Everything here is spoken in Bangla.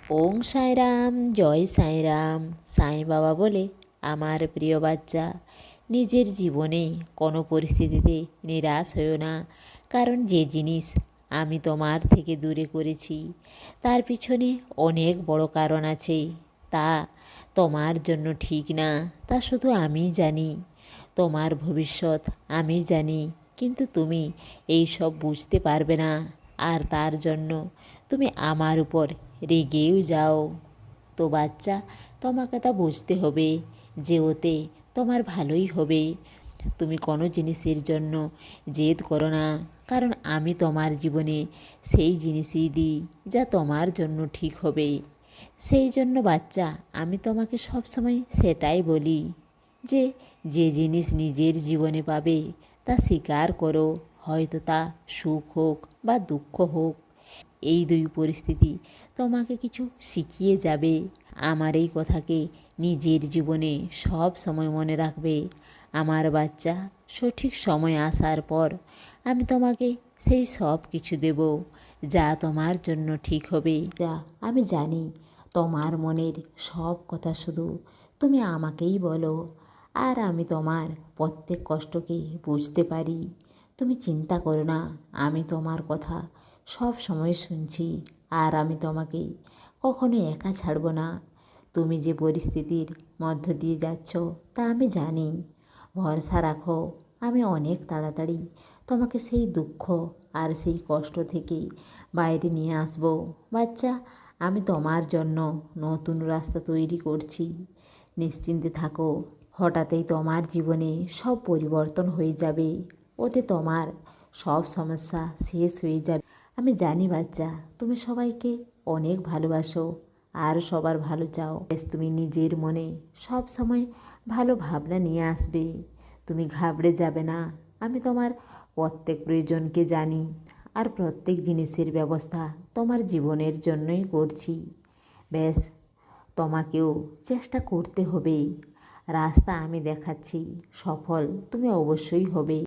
ওং সাইরাম, জয় সাইরাম। সাই বাবা বলে, আমার প্রিয় বাচ্চা, নিজের জীবনে কোনো পরিস্থিতিতে নিরাশ হও না। কারণ যে জিনিস আমি তোমার থেকে দূরে করেছি তার পিছনে অনেক বড় কারণ আছে। তা তোমার জন্য ঠিক না, তা শুধু আমিই জানি। তোমার ভবিষ্যৎ আমি জানি, কিন্তু তুমি এই সব বুঝতে পারবে না। আর তার জন্য তুমি আমার উপর রেগেও যাও। তো বাচ্চা, তোমাকে তা বুঝতে হবে যে ওতে তোমার ভালোই হবে। তুমি কোনো জিনিসের জন্য জেদ করো না, কারণ আমি তোমার জীবনে সেই জিনিসই দিই যা তোমার জন্য ঠিক হবে। সেই জন্য বাচ্চা, আমি তোমাকে সবসময় সেটাই বলি যে যে জিনিস নিজের জীবনে পাবে তা স্বীকার করো। হয়তো তা সুখ হোক বা দুঃখ হোক, এই দুই পরিস্থিতি তোমাকে কিছু শিখিয়ে যাবে। আমার এই কথাকে নিজের জীবনে সব সময় মনে রাখবে। আমার বাচ্চা, সঠিক সময় আসার পর আমি তোমাকে সেই সব কিছু দেব যা তোমার জন্য ঠিক হবে। যা আমি জানি তোমার মনের সব কথা শুধু তুমি আমাকেই বলো, আর আমি তোমার প্রত্যেক কষ্টকে বুঝতে পারি। তুমি চিন্তা করো না, আমি তোমার কথা সব সময় শুনছি, আর আমি তোমাকে কখনো একা ছাড়ব না। তুমি যে পরিস্থিতির মধ্য দিয়ে যাচ্ছ তা আমি জানি। ভরসা রাখো, আমি অনেক তাড়াতাড়ি তোমাকে সেই দুঃখ আর সেই কষ্ট থেকে বাইরে নিয়ে আসব। বাচ্চা, আমি তোমার জন্য নতুন রাস্তা তৈরি করছি। নিশ্চিন্তে থাকো, হঠাৎই তোমার জীবনে সব পরিবর্তন হয়ে যাবে। ওতে তোমার সব সমস্যা শেষ হয়ে যাবে। আমি জানি বাচ্চা, তুমি সবাইকে অনেক ভালোবাসো আর সবার ভালো চাও। বেশ, তুমি নিজের মনে সব সময় ভালো ভাবনা নিয়ে আসবে। তুমি ঘাবড়ে যাবে না। আমি তোমার প্রত্যেক প্রয়োজনকে জানি, আর প্রত্যেক জিনিসের ব্যবস্থা তোমার জীবনের জন্যই করছি। বেশ, তোমাকেও চেষ্টা করতে হবে। রাস্তা আমি দেখাচ্ছি, সফল তুমি অবশ্যই হবে।